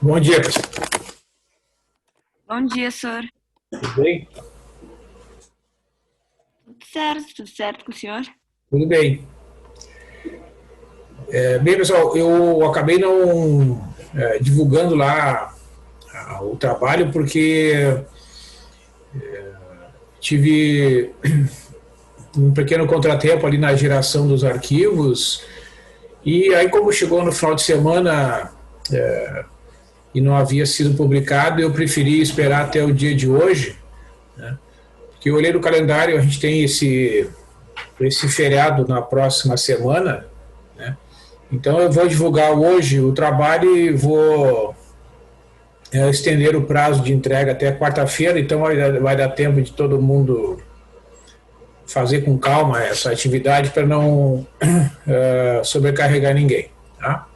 Bom dia, pessoal. Bom dia, senhor. Tudo bem? Tudo certo com o senhor? Tudo bem. Bem, pessoal, eu acabei não divulgando lá o trabalho porque tive um pequeno contratempo ali na geração dos arquivos e aí como chegou no final de semana e não havia sido publicado, eu preferi esperar até o dia de hoje, né? Porque eu olhei no calendário, a gente tem esse feriado na próxima semana, né? Então eu vou divulgar hoje o trabalho e vou estender o prazo de entrega até quarta-feira, então vai dar tempo de todo mundo fazer com calma essa atividade para não sobrecarregar ninguém. Tá?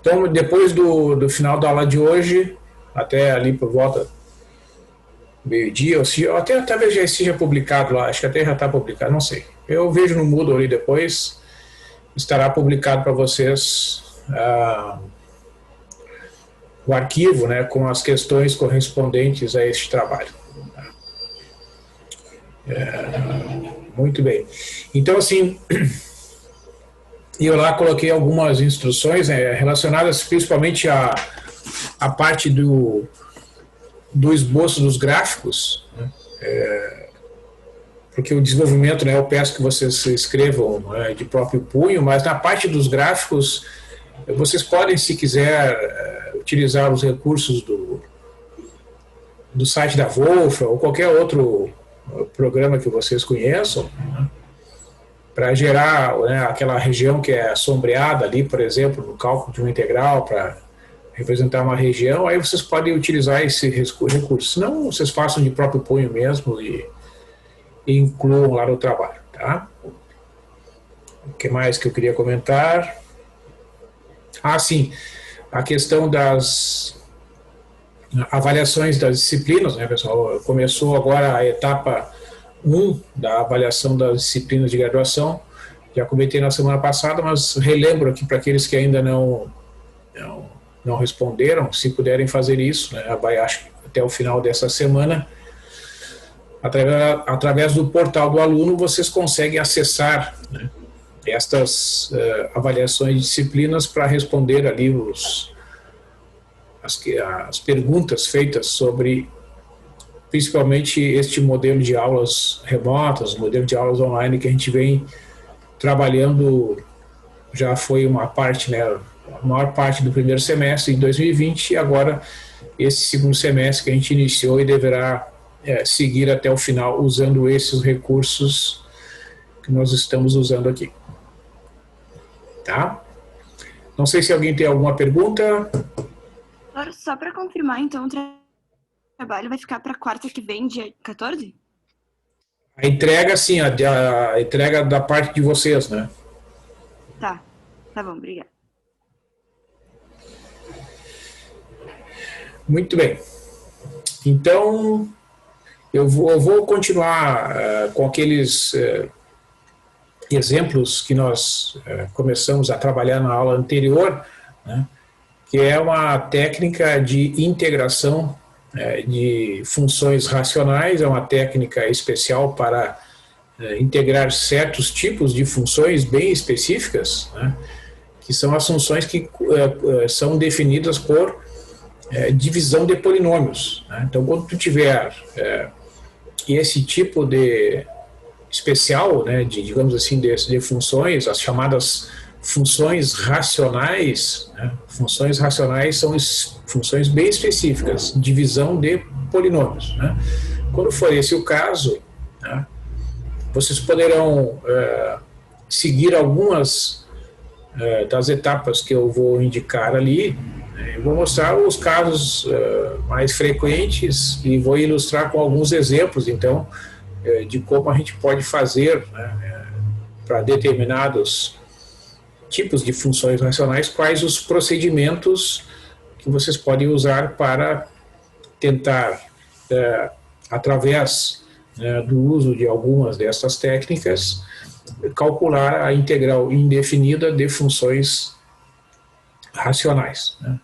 Então depois do final da aula de hoje, até ali por volta meio-dia, ou até talvez já esteja publicado lá, acho que até já está publicado, não sei. Eu vejo no Moodle ali depois, estará publicado para vocês o arquivo, né, com as questões correspondentes a este trabalho. Muito bem. Então, assim, eu lá coloquei algumas instruções relacionadas principalmente à parte do esboço dos gráficos, né, porque o desenvolvimento, né, eu peço que vocês escrevam de próprio punho, mas na parte dos gráficos, vocês podem, se quiser, utilizar os recursos do site da Wolfram ou qualquer outro programa que vocês conheçam, né, para gerar, né, aquela região que é sombreada ali, por exemplo, no cálculo de uma integral, para representar uma região, aí vocês podem utilizar esse recurso. Senão, vocês façam de próprio punho mesmo e incluam lá no trabalho, tá? O que mais que eu queria comentar? Sim, a questão das avaliações das disciplinas, né, pessoal? Começou agora a etapa 1 da avaliação das disciplinas de graduação. Já comentei na semana passada, mas relembro aqui para aqueles que ainda não responderam, se puderem fazer isso, né, acho que até o final dessa semana. Através do portal do aluno, vocês conseguem acessar, né, estas avaliações de disciplinas para responder ali as perguntas feitas sobre, principalmente, este modelo de aulas remotas, modelo de aulas online que a gente vem trabalhando, já foi uma parte, né, a maior parte do primeiro semestre de 2020 e agora esse segundo semestre que a gente iniciou e deverá seguir até o final usando esses recursos que nós estamos usando aqui. Tá? Não sei se alguém tem alguma pergunta. Só para confirmar, então, o trabalho vai ficar para quarta que vem, dia 14? A entrega, sim, a entrega da parte de vocês, né? Tá bom, obrigada. Muito bem. Então, eu vou continuar com aqueles exemplos que nós começamos a trabalhar na aula anterior, né, que é uma técnica de integração de funções racionais, é uma técnica especial para integrar certos tipos de funções bem específicas, né, que são as funções que são definidas por divisão de polinômios, né? Então, quando tu tiver esse tipo de especial, né, digamos assim, de funções, as chamadas funções racionais, né? Funções racionais são funções bem específicas, divisão de polinômios, né? Quando for esse o caso, né, vocês poderão seguir algumas das etapas que eu vou indicar ali. Eu vou mostrar os casos mais frequentes e vou ilustrar com alguns exemplos, então, de como a gente pode fazer, né, para determinados tipos de funções racionais, quais os procedimentos que vocês podem usar para tentar, através do uso de algumas dessas técnicas, calcular a integral indefinida de funções racionais, né?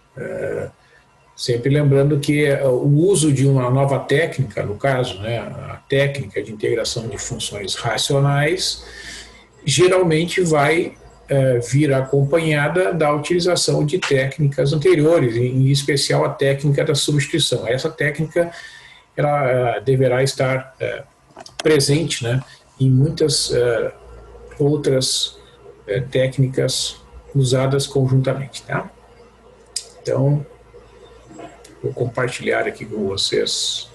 Sempre lembrando que o uso de uma nova técnica, no caso, né, a técnica de integração de funções racionais, geralmente vai vir acompanhada da utilização de técnicas anteriores, em especial a técnica da substituição. Essa técnica ela deverá estar presente, né, em muitas outras técnicas usadas conjuntamente. Tá? Então, vou compartilhar aqui com vocês.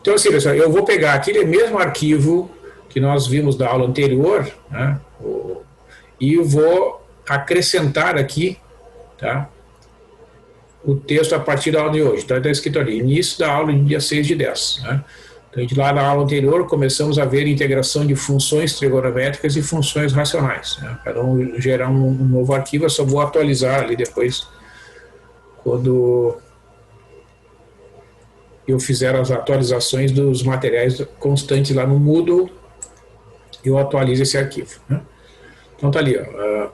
Então, assim, pessoal, eu vou pegar aquele mesmo arquivo que nós vimos da aula anterior, né, e vou acrescentar aqui, tá, o texto a partir da aula de hoje. Então, está escrito ali, início da aula de dia 6 de 10. Né? Então, de lá na aula anterior, começamos a ver integração de funções trigonométricas e funções racionais. Né? Para não gerar um novo arquivo, eu só vou atualizar ali depois, quando eu fizer as atualizações dos materiais constantes lá no Moodle, eu atualizo esse arquivo. Né? Então, está ali, ó,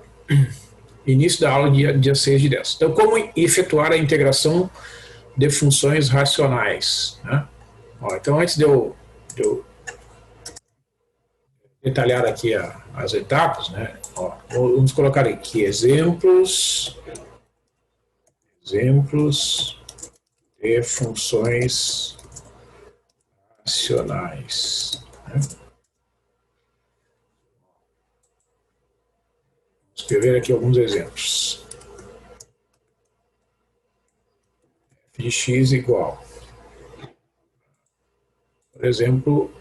início da aula dia 6 de 10. Então, como efetuar a integração de funções racionais? Né? Ó, então, antes de eu detalhar aqui as etapas, né? Ó, vamos colocar aqui exemplos de funções racionais. Né? Vou escrever aqui alguns exemplos. F de x igual, por exemplo,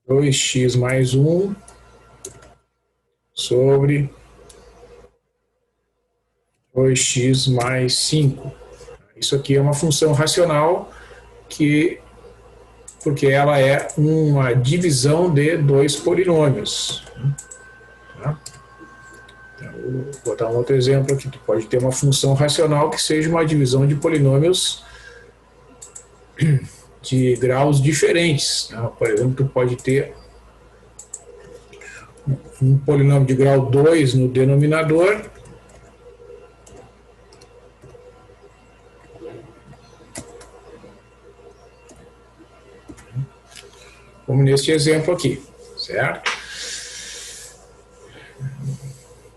2x mais 1 sobre 2x mais 5. Isso aqui é uma função racional porque ela é uma divisão de dois polinômios. Tá? Então, vou botar um outro exemplo aqui. Tu pode ter uma função racional que seja uma divisão de polinômios de graus diferentes. Tá? Por exemplo, tu pode ter um polinômio de grau 2 no denominador como neste exemplo aqui, certo?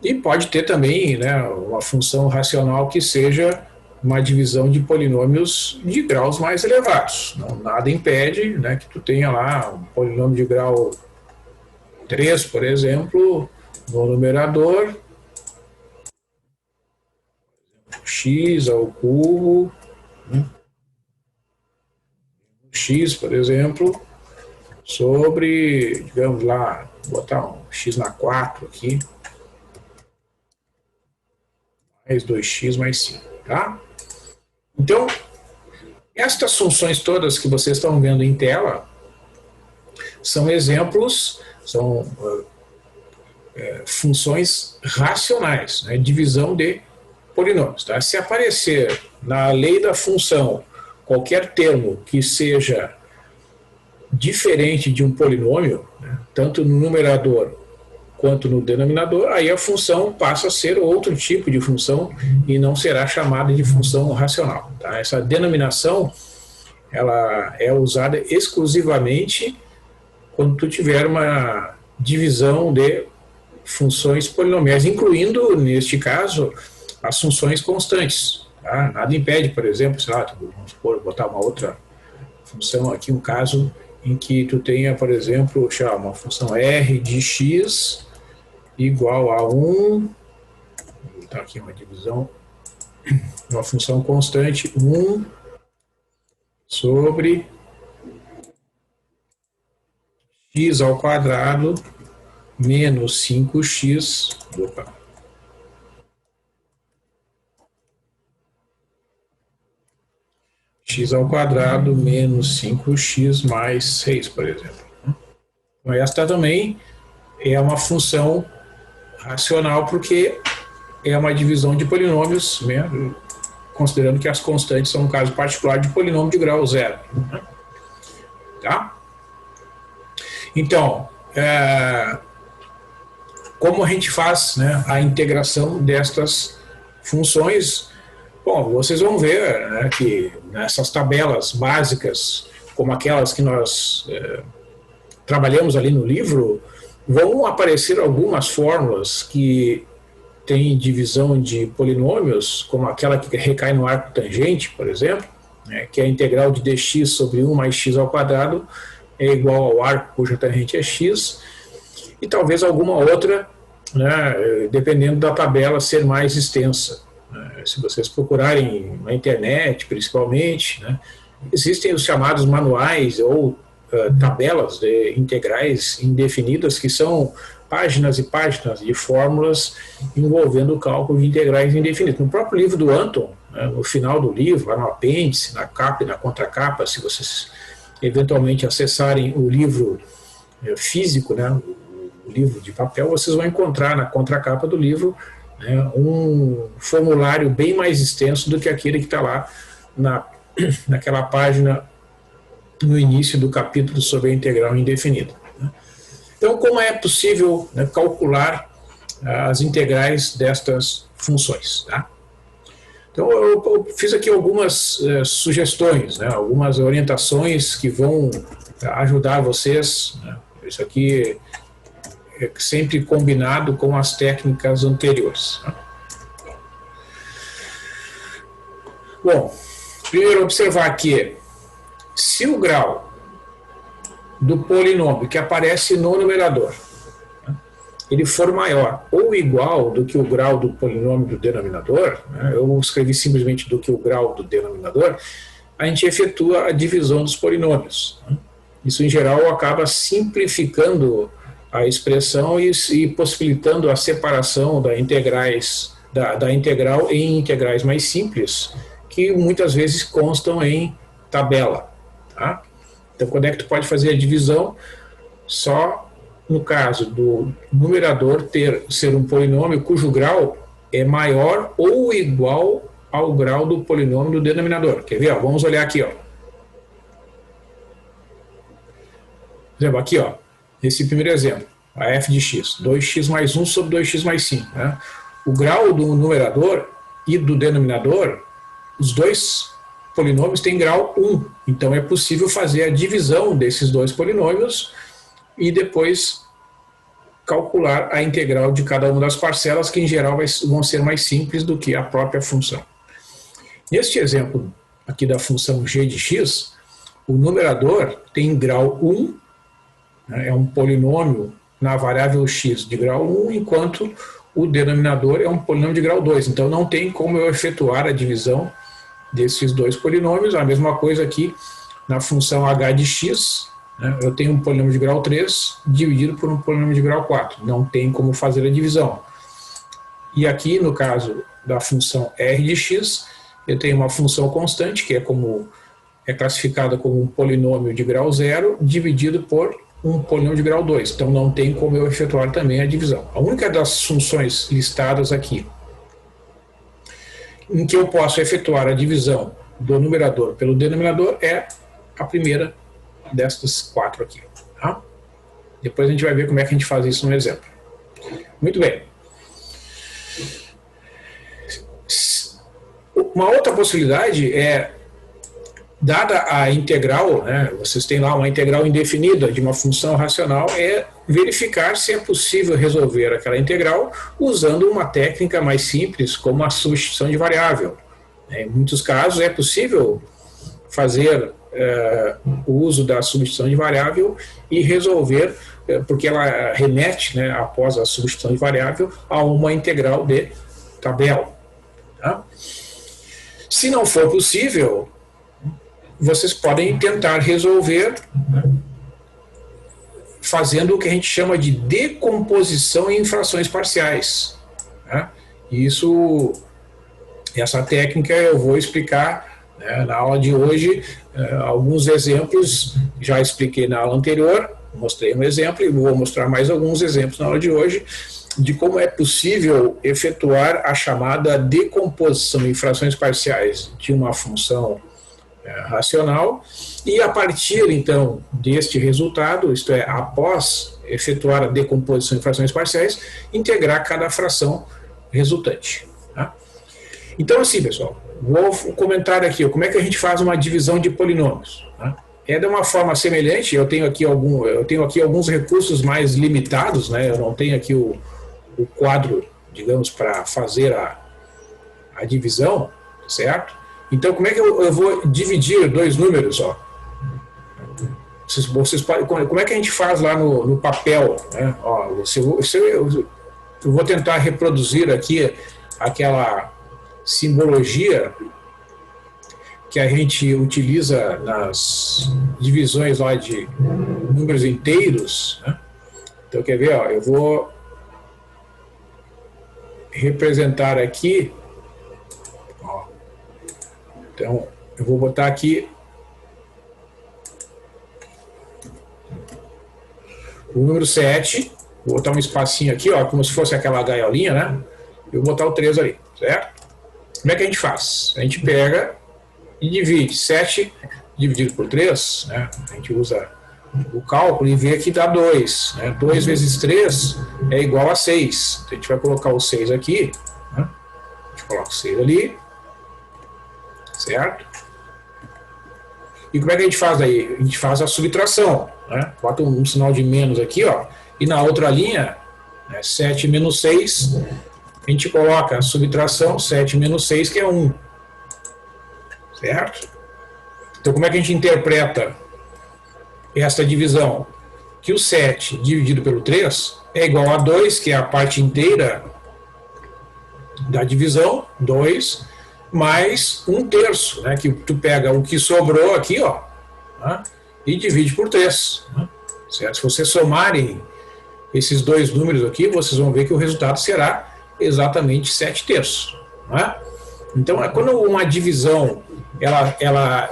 E pode ter também, né, uma função racional que seja uma divisão de polinômios de graus mais elevados. Não, nada impede, né, que tu tenha lá um polinômio de grau 3, por exemplo, no numerador, x ao cubo, né, x, por exemplo, sobre, digamos lá, vou botar um x na 4 aqui, mais 2x mais 5, tá? Então, estas funções todas que vocês estão vendo em tela são exemplos, são funções racionais, né? Divisão de polinômios. Tá? Se aparecer na lei da função qualquer termo que seja diferente de um polinômio, né, tanto no numerador quanto no denominador, aí a função passa a ser outro tipo de função e não será chamada de função racional. Tá? Essa denominação ela é usada exclusivamente quando tu tiver uma divisão de funções polinomiais, incluindo, neste caso, as funções constantes. Tá? Nada impede, por exemplo, sei lá, vamos supor, botar uma outra função aqui, um caso em que tu tenha, por exemplo, uma função r de x igual a 1, vou botar aqui uma divisão, uma função constante 1 sobre x ao quadrado menos 5x, x ao quadrado menos 5x mais 6, por exemplo. Então, esta também é uma função racional, porque é uma divisão de polinômios, né, considerando que as constantes são um caso particular de polinômio de grau zero. Né? Tá? Então, como a gente faz, né, a integração destas funções? Bom, vocês vão ver, né, que nessas tabelas básicas, como aquelas que nós trabalhamos ali no livro, vão aparecer algumas fórmulas que têm divisão de polinômios, como aquela que recai no arco tangente, por exemplo, né, que é a integral de dx sobre 1 mais x ao quadrado é igual ao arco cuja tangente é x, e talvez alguma outra, né, dependendo da tabela ser mais extensa. Se vocês procurarem na internet, principalmente, né, existem os chamados manuais ou tabelas de integrais indefinidas, que são páginas e páginas de fórmulas envolvendo o cálculo de integrais indefinidos. No próprio livro do Anton, né, no final do livro, lá no apêndice, na capa e na contracapa, se vocês eventualmente acessarem o livro físico, né, o livro de papel, vocês vão encontrar na contracapa do livro, né, um formulário bem mais extenso do que aquele que está lá naquela página no início do capítulo sobre a integral indefinida. Né. Então, como é possível, né, calcular as integrais destas funções? Tá? Então, eu fiz aqui algumas sugestões, né, algumas orientações que vão ajudar vocês, né. Isso aqui é sempre combinado com as técnicas anteriores. Bom, primeiro observar que se o grau do polinômio que aparece no numerador, né, ele for maior ou igual do que o grau do polinômio do denominador, né, eu escrevi simplesmente do que o grau do denominador, a gente efetua a divisão dos polinômios. Né. Isso, em geral, acaba simplificando a expressão e possibilitando a separação da integral em integrais mais simples, que muitas vezes constam em tabela. Tá? Então, quando é que tu pode fazer a divisão? Só no caso do numerador ser um polinômio cujo grau é maior ou igual ao grau do polinômio do denominador. Quer ver? Ó, vamos olhar aqui. Ó. Por exemplo, aqui, ó, esse primeiro exemplo, a f de x, 2x mais 1 sobre 2x mais 5. Né? O grau do numerador e do denominador, os dois polinômios têm grau 1. Então é possível fazer a divisão desses dois polinômios e depois calcular a integral de cada uma das parcelas, que em geral vão ser mais simples do que a própria função. Neste exemplo aqui da função g de x, o numerador tem grau 1, é um polinômio na variável x de grau 1, enquanto o denominador é um polinômio de grau 2. Então não tem como eu efetuar a divisão desses dois polinômios. A mesma coisa aqui na função h de x, né, eu tenho um polinômio de grau 3 dividido por um polinômio de grau 4. Não tem como fazer a divisão. E aqui, no caso da função r de x, eu tenho uma função constante, que é classificada como um polinômio de grau 0, dividido por um polinômio de grau 2. Então não tem como eu efetuar também a divisão. A única das funções listadas aqui em que eu posso efetuar a divisão do numerador pelo denominador é a primeira destas 4 aqui. Tá? Depois a gente vai ver como é que a gente faz isso no exemplo. Muito bem. Uma outra possibilidade é, dada a integral, né, vocês têm lá uma integral indefinida de uma função racional, é verificar se é possível resolver aquela integral usando uma técnica mais simples, como a substituição de variável. Em muitos casos é possível fazer o uso da substituição de variável e resolver, porque ela remete, né, após a substituição de variável, a uma integral de tabela. Tá? Se não for possível, vocês podem tentar resolver, né, fazendo o que a gente chama de decomposição em frações parciais. Né? Essa técnica eu vou explicar, né, na aula de hoje. Alguns exemplos já expliquei na aula anterior, mostrei um exemplo e vou mostrar mais alguns exemplos na aula de hoje de como é possível efetuar a chamada decomposição em frações parciais de uma função racional e a partir, então, deste resultado, isto é, após efetuar a decomposição em frações parciais, integrar cada fração resultante. Tá? Então, assim, pessoal, vou comentar aqui como é que a gente faz uma divisão de polinômios. Tá? É de uma forma semelhante, eu tenho aqui alguns recursos mais limitados, né? Eu não tenho aqui o quadro, digamos, para fazer a divisão, certo? Então, como é que eu vou dividir dois números? Ó? Como é que a gente faz lá no papel? Né? Ó, eu vou tentar reproduzir aqui aquela simbologia que a gente utiliza nas divisões lá de números inteiros. Né? Então, quer ver? Ó, eu vou representar aqui. Ó, então, eu vou botar aqui o número 7, vou botar um espacinho aqui, ó, como se fosse aquela gaiolinha, né? Eu vou botar o 3 ali, certo? Como é que a gente faz? A gente pega e divide 7 dividido por 3, né? A gente usa o cálculo e vê que dá 2. Né? 2 vezes 3 é igual a 6. Então, a gente vai colocar o 6 aqui, né? A gente coloca o 6 ali, certo? E como é que a gente faz aí? A gente faz a subtração, né? Bota um sinal de menos aqui, ó, e na outra linha, né, 7 menos 6, a gente coloca a subtração, 7 menos 6, que é 1. Certo? Então, como é que a gente interpreta esta divisão? Que o 7 dividido pelo 3 é igual a 2, que é a parte inteira da divisão, 2, mais 1/3, né? Que tu pega o que sobrou aqui, ó, né? E divide por 3. Né? Certo? Se vocês somarem esses dois números aqui, vocês vão ver que o resultado será exatamente 7/3. Né? Então, quando uma divisão ela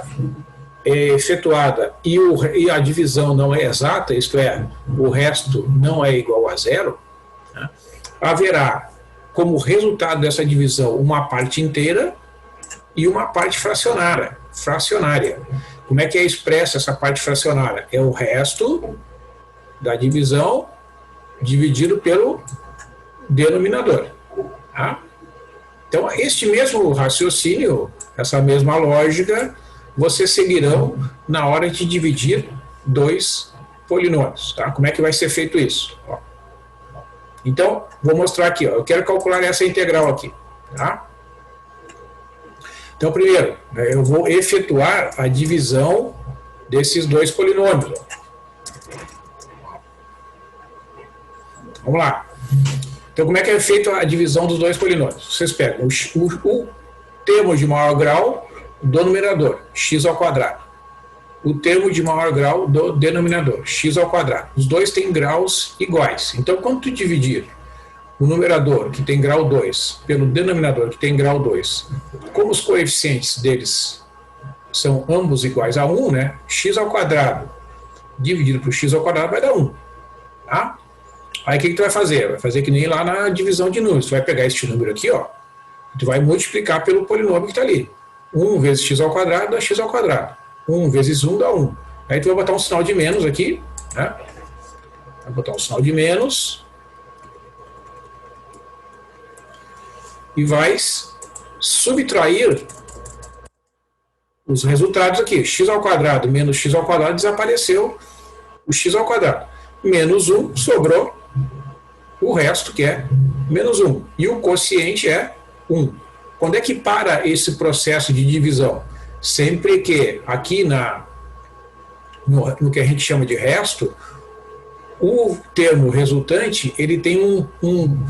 é efetuada e a divisão não é exata, isto é, o resto não é igual a 0, né? Haverá como resultado dessa divisão uma parte inteira e uma parte fracionária. Como é que é expressa essa parte fracionária? É o resto da divisão dividido pelo denominador. Tá? Então, este mesmo raciocínio, essa mesma lógica, vocês seguirão na hora de dividir dois polinômios. Tá? Como é que vai ser feito isso? Ó. Então, vou mostrar aqui. Ó. Eu quero calcular essa integral aqui. Tá? Então, primeiro, eu vou efetuar a divisão desses dois polinômios. Vamos lá. Então, como é que é feita a divisão dos dois polinômios? Vocês pegam o termo de maior grau do numerador, x ao quadrado. O termo de maior grau do denominador, x ao quadrado. Os dois têm graus iguais. Então, quando tu dividir o numerador, que tem grau 2, pelo denominador, que tem grau 2, como os coeficientes deles são ambos iguais a 1, né? X ao quadrado dividido por x ao quadrado vai dar 1. Tá? Aí o que tu vai fazer? Vai fazer que nem lá na divisão de números. Tu vai pegar este número aqui, ó, tu vai multiplicar pelo polinômio que está ali. 1 vezes x ao quadrado dá x ao quadrado. 1 vezes 1 dá 1. Aí tu vai botar um sinal de menos aqui, né? Vai botar um sinal de menos. E vai subtrair os resultados aqui. X ao quadrado menos x ao quadrado desapareceu o x ao quadrado. Menos 1 sobrou o resto, que é menos 1. E o quociente é 1. Quando é que para esse processo de divisão? Sempre que aqui no que a gente chama de resto, o termo resultante ele tem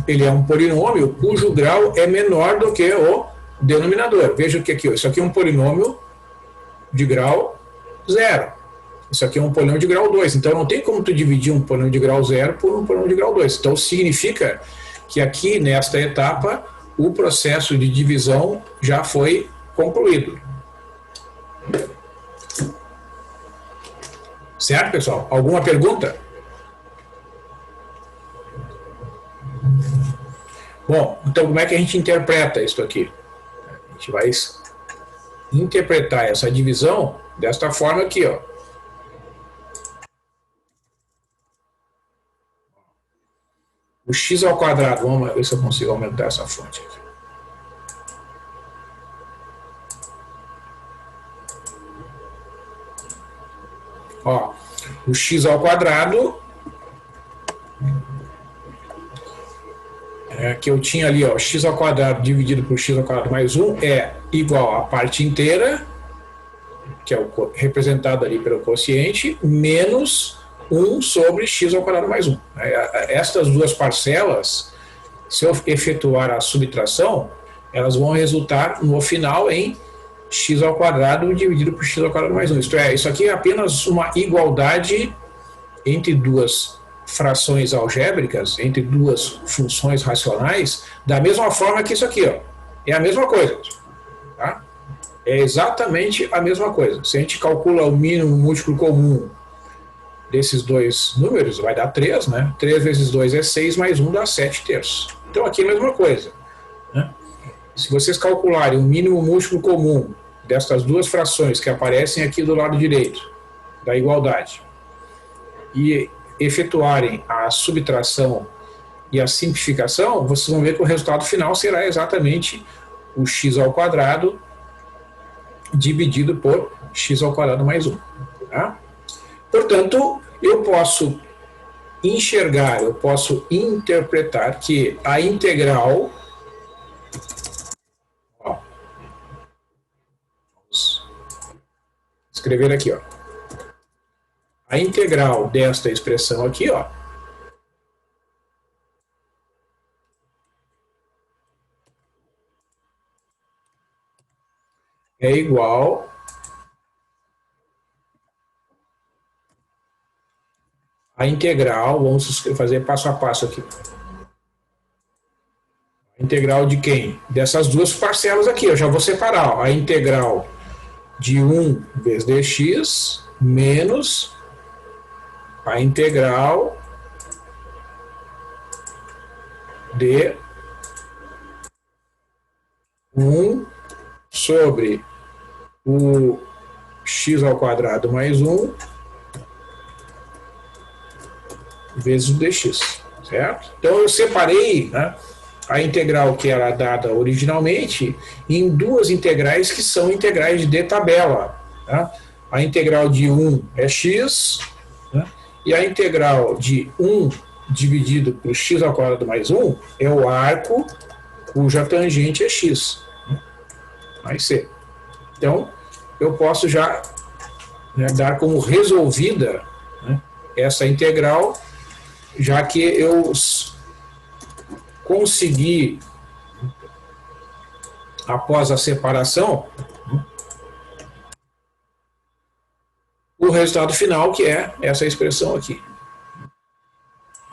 ele é um polinômio cujo grau é menor do que o denominador. Veja que aqui, isso aqui é um polinômio de grau 0. Isso aqui é um polinômio de grau 2. Então não tem como tu dividir um polinômio de grau 0 por um polinômio de grau 2. Então significa que aqui nesta etapa o processo de divisão já foi concluído. Certo, pessoal? Alguma pergunta? Bom, então como é que a gente interpreta isso aqui? A gente vai interpretar essa divisão desta forma aqui, ó. O x ao quadrado, vamos ver se eu consigo aumentar essa fonte aqui. Ó, o x ao quadrado que eu tinha ali, ó, x ao quadrado dividido por x ao quadrado mais 1 é igual à parte inteira, que é representado ali pelo quociente, menos 1 sobre x ao quadrado mais 1. Estas duas parcelas, se eu efetuar a subtração, elas vão resultar no final em x ao quadrado dividido por x ao quadrado mais 1. Isto é, isso aqui é apenas uma igualdade entre duas frações algébricas, entre duas funções racionais, da mesma forma que isso aqui, ó. É a mesma coisa. Tá? É exatamente a mesma coisa. Se a gente calcula o mínimo múltiplo comum desses dois números, vai dar 3, né? 3 vezes 2 é 6, mais 1 dá 7 terços. Então aqui é a mesma coisa. Né? Se vocês calcularem o mínimo múltiplo comum destas duas frações que aparecem aqui do lado direito da igualdade e efetuarem a subtração e a simplificação, vocês vão ver que o resultado final será exatamente o x ao quadrado dividido por x ao quadrado mais 1. Tá? Portanto, eu posso enxergar, eu posso interpretar que a integral, ó, vamos escrever aqui, ó, a integral desta expressão aqui, ó, é igual a integral, vamos fazer passo a passo aqui. A integral de quem? Dessas duas parcelas aqui, eu já vou separar, ó, a integral de 1 vezes dx menos a integral de 1 sobre o x ao quadrado mais 1 vezes o dx, certo? Então eu separei, né, a integral que era dada originalmente em duas integrais que são integrais de tabela. Tá? A integral de 1 é x, né, e a integral de 1 dividido por x ao quadrado mais 1 é o arco cuja tangente é x, né, mais c. Então, eu posso já, né, dar como resolvida, né, essa integral, já que eu consegui, após a separação, o resultado final, que é essa expressão aqui.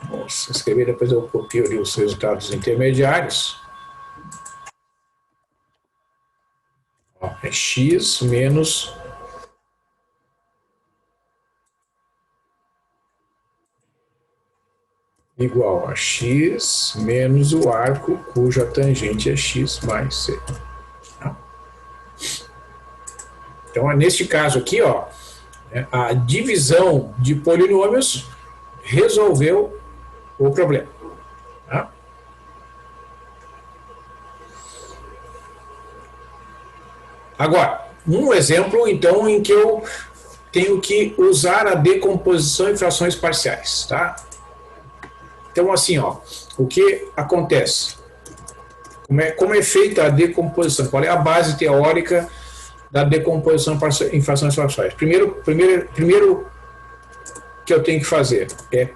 Vamos escrever, depois eu copio ali os resultados intermediários. Ó, é x menos igual a x menos o arco cuja tangente é x mais c. Então, neste caso aqui, ó, a divisão de polinômios resolveu o problema. Tá? Agora, um exemplo, então, em que eu tenho que usar a decomposição em frações parciais. Tá? Então, assim, ó, o que acontece? Como é feita a decomposição? Qual é a base teórica da decomposição em frações parciais? Primeiro que eu tenho que fazer é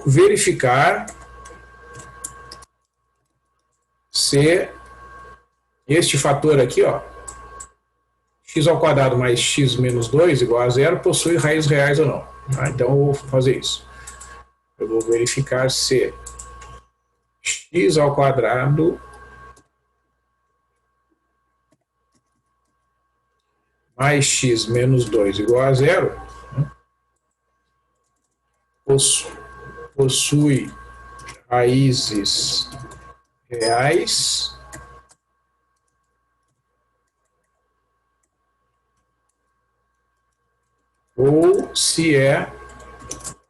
verificar se este fator aqui, ó, x ao quadrado mais x menos 2 igual a zero, possui raízes reais ou não. Tá? Então, eu vou fazer isso. Eu vou verificar se x ao quadrado mais x menos 2 igual a zero, né, possui raízes reais ou se é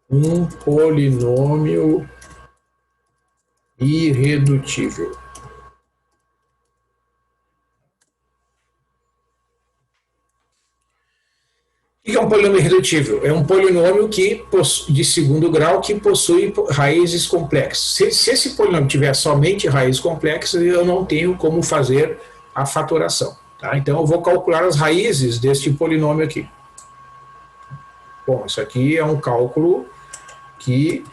um polinômio irredutível. O que é um polinômio irredutível? É um polinômio de segundo grau que possui raízes complexas. Se esse polinômio tiver somente raízes complexas, eu não tenho como fazer a fatoração. Tá? Então, eu vou calcular as raízes deste polinômio aqui. Bom, isso aqui é um cálculo que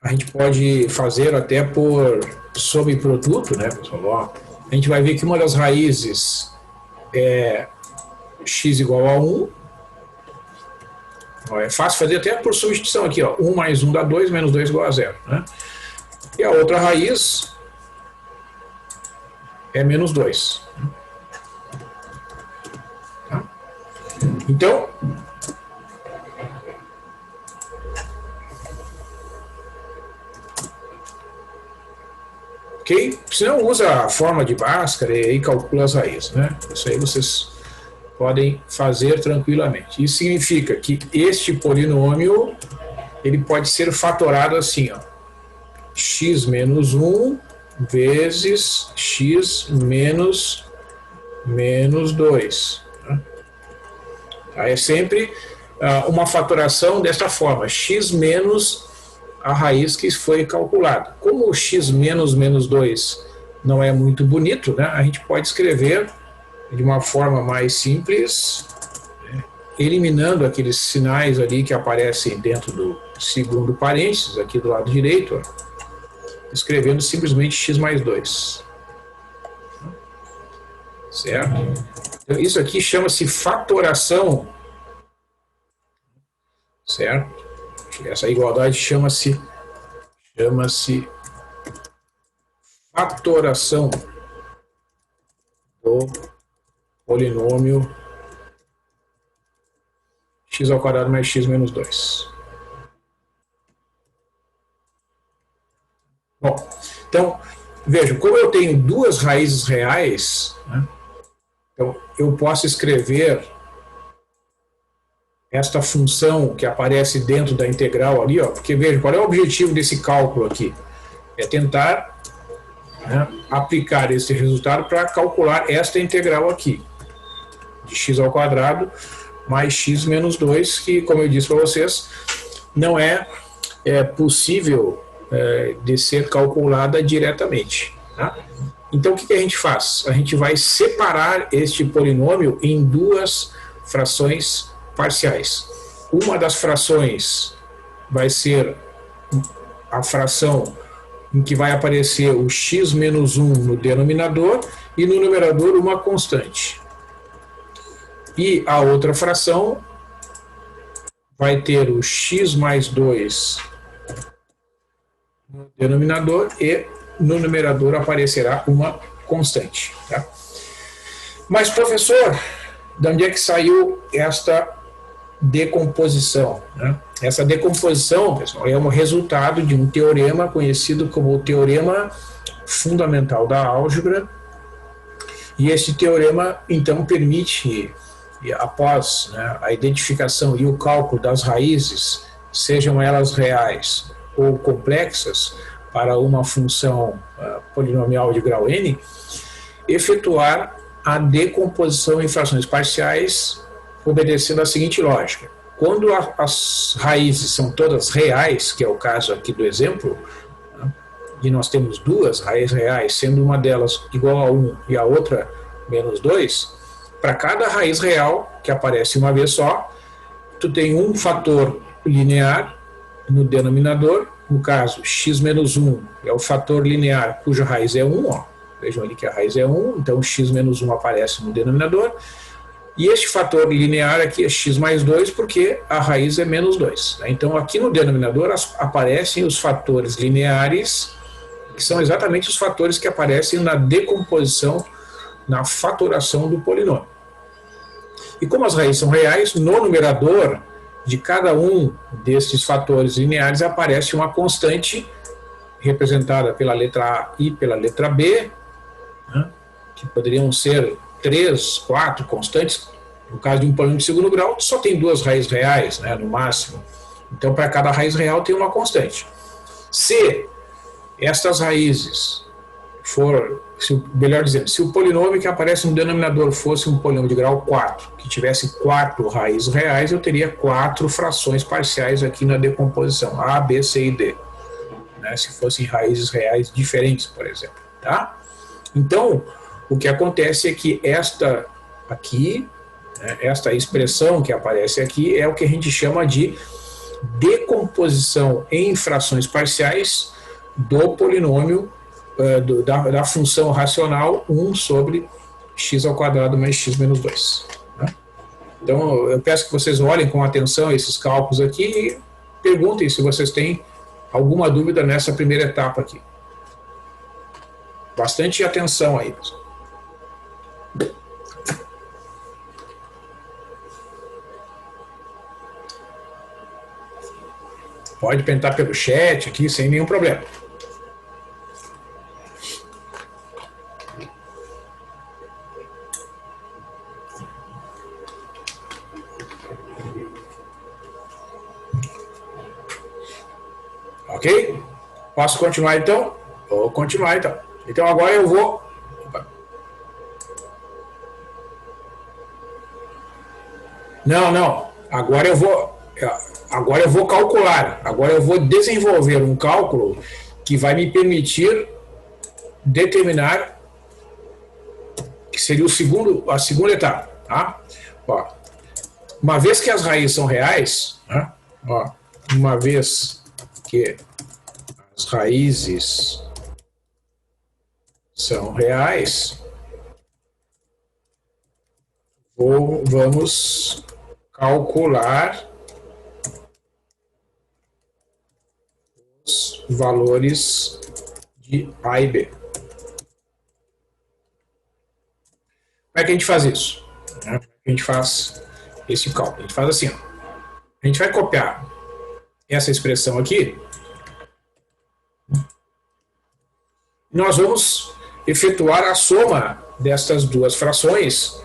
a gente pode fazer até por subproduto, né, pessoal? A gente vai ver que uma das raízes é x igual a 1. É fácil fazer até por substituição aqui, ó. 1 mais 1 dá 2, menos 2 igual a 0. Né? E a outra raiz é menos 2. Tá? Então, ok? Se não, usa a forma de Bhaskara e aí calcula as raízes, né? Isso aí vocês podem fazer tranquilamente. Isso significa que este polinômio ele pode ser fatorado assim, ó, x menos 1 vezes x menos 2. Tá? É sempre uma fatoração desta forma, x menos a raiz que foi calculada. Como o x menos 2 não é muito bonito, né, a gente pode escrever de uma forma mais simples, eliminando aqueles sinais ali que aparecem dentro do segundo parênteses, aqui do lado direito, ó, escrevendo simplesmente x mais 2. Certo? Então, isso aqui chama-se fatoração. Certo? Essa igualdade chama-se fatoração do polinômio x ao quadrado mais x menos 2. Bom, então, vejam, como eu tenho duas raízes reais, né, então eu posso escrever esta função que aparece dentro da integral ali, ó, porque veja, qual é o objetivo desse cálculo aqui? É tentar, né, aplicar esse resultado para calcular esta integral aqui, de x ao quadrado mais x menos 2, que, como eu disse para vocês, não é possível de ser calculada diretamente. Tá? Então, o que a gente faz? A gente vai separar este polinômio em duas frações parciais. Uma das frações vai ser a fração em que vai aparecer o x menos 1 no denominador e no numerador uma constante. E a outra fração vai ter o x mais 2 no denominador e no numerador aparecerá uma constante. Tá? Mas, professor, de onde é que saiu esta decomposição? Né? Essa decomposição, pessoal, é um resultado de um teorema conhecido como o teorema fundamental da álgebra, e esse teorema, então, permite, após, né, a identificação e o cálculo das raízes, sejam elas reais ou complexas, para uma função polinomial de grau n, efetuar a decomposição em frações parciais obedecendo a seguinte lógica. Quando as raízes são todas reais, que é o caso aqui do exemplo, né, e nós temos duas raízes reais, sendo uma delas igual a 1 e a outra menos 2, para cada raiz real, que aparece uma vez só, tu tem um fator linear no denominador, no caso, x menos 1 é o fator linear cuja raiz é 1, ó. Vejam ali que a raiz é 1, então x menos 1 aparece no denominador, e este fator linear aqui é x mais 2, porque a raiz é menos 2. Né? Então, aqui no denominador aparecem os fatores lineares, que são exatamente os fatores que aparecem na decomposição, na fatoração do polinômio. E como as raízes são reais, no numerador de cada um desses fatores lineares aparece uma constante representada pela letra A e pela letra B, né, que poderiam ser 3, 4 constantes. No caso de um polinômio de segundo grau, só tem 2 raízes reais, né, no máximo. Então, para cada raiz real tem uma constante. Se estas raízes melhor dizendo, se o polinômio que aparece no denominador fosse um polinômio de grau 4, que tivesse 4 raízes reais, eu teria 4 frações parciais aqui na decomposição, A, B, C e D. Né, se fossem raízes reais diferentes, por exemplo. Tá? Então, o que acontece é que esta aqui, né, esta expressão que aparece aqui, é o que a gente chama de decomposição em frações parciais do polinômio da função racional 1 sobre x² mais x menos 2. Né? Então, eu peço que vocês olhem com atenção esses cálculos aqui e perguntem se vocês têm alguma dúvida nessa primeira etapa aqui. Bastante atenção aí, pessoal. Pode perguntar pelo chat aqui, sem nenhum problema. Ok? Posso continuar então? Vou continuar então. Então agora eu vou... Não. Agora eu vou calcular. Agora eu vou desenvolver um cálculo que vai me permitir determinar que seria a segunda etapa. Tá? Ó, uma vez que as raízes são reais, né? Ó, uma vez que as raízes são reais, vamos calcular os valores de A e B. Como é que a gente faz isso? Como é que a gente faz esse cálculo? A gente faz assim, ó. A gente vai copiar essa expressão aqui. Nós vamos efetuar a soma destas duas frações,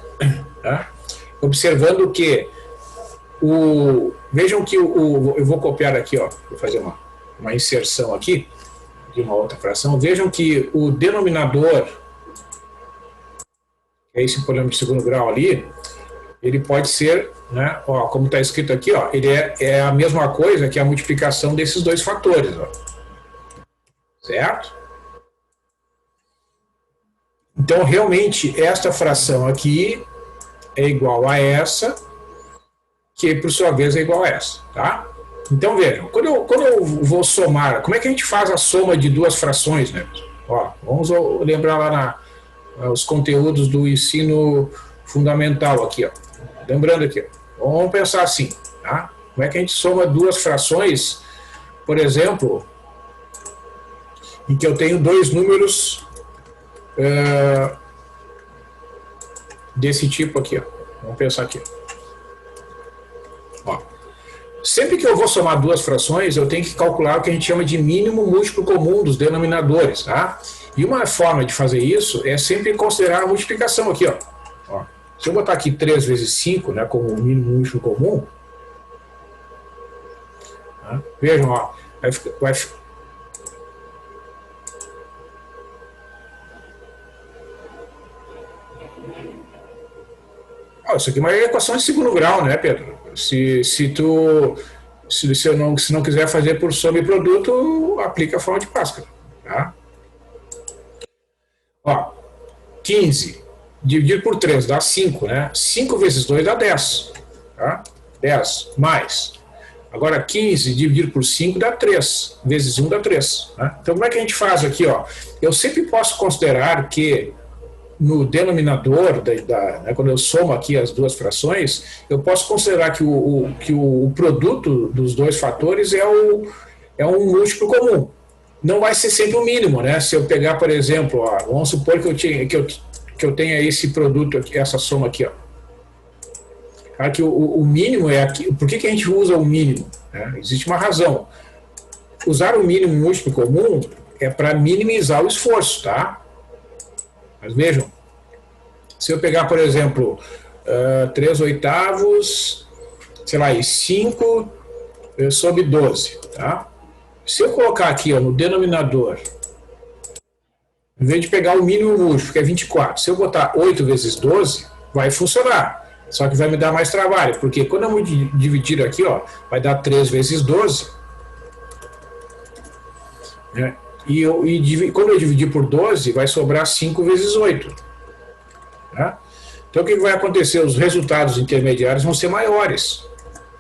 tá? Observando que vejam que eu vou copiar aqui, ó, vou fazer uma inserção aqui de uma outra fração. Vejam que o denominador, que é esse polinômio de segundo grau ali, ele pode ser, né, ó, como está escrito aqui, ó, ele é a mesma coisa que a multiplicação desses dois fatores, ó. Certo? Então, realmente, esta fração aqui é igual a essa, que por sua vez é igual a essa, tá? Então, vejam, quando eu vou somar, como é que a gente faz a soma de duas frações, né? Ó, vamos lembrar lá os conteúdos do ensino fundamental aqui, ó. Lembrando aqui, ó, vamos pensar assim, tá? Como é que a gente soma duas frações, por exemplo, em que eu tenho dois números desse tipo aqui, ó. Vamos pensar aqui. Ó. Sempre que eu vou somar duas frações, eu tenho que calcular o que a gente chama de mínimo múltiplo comum dos denominadores, tá? E uma forma de fazer isso é sempre considerar a multiplicação aqui, ó. Ó. Se eu botar aqui 3 vezes 5, né, como mínimo múltiplo comum, tá? Vejam, ó, vai ficar isso aqui é uma equação de segundo grau, né, Pedro? Se não quiser fazer por soma e produto, aplica a forma de Bhaskara, tá? Ó, 15 dividido por 3 dá 5, né? 5 vezes 2 dá 10, tá? 10 mais. Agora 15 dividido por 5 dá 3, vezes 1 dá 3, né? Então como é que a gente faz aqui, ó? Eu sempre posso considerar que no denominador, né, quando eu somo aqui as duas frações, eu posso considerar que o produto dos dois fatores é um múltiplo comum. Não vai ser sempre o mínimo, né? Se eu pegar, por exemplo, ó, vamos supor que eu tenha esse produto aqui, essa soma aqui, ó. Claro que o mínimo é aqui. Por que a gente usa o mínimo? Né? Existe uma razão. Usar o mínimo múltiplo comum é para minimizar o esforço, tá? Mas vejam, se eu pegar, por exemplo, 3 oitavos, sei lá, e 5 sobre 12, tá? Se eu colocar aqui, ó, no denominador, em vez de pegar o mínimo múltiplo, que é 24, se eu botar 8 vezes 12, vai funcionar. Só que vai me dar mais trabalho, porque quando eu dividir aqui, ó, vai dar 3 vezes 12, né? Quando eu dividir por 12, vai sobrar 5 vezes 8. Tá? Então, o que vai acontecer? Os resultados intermediários vão ser maiores,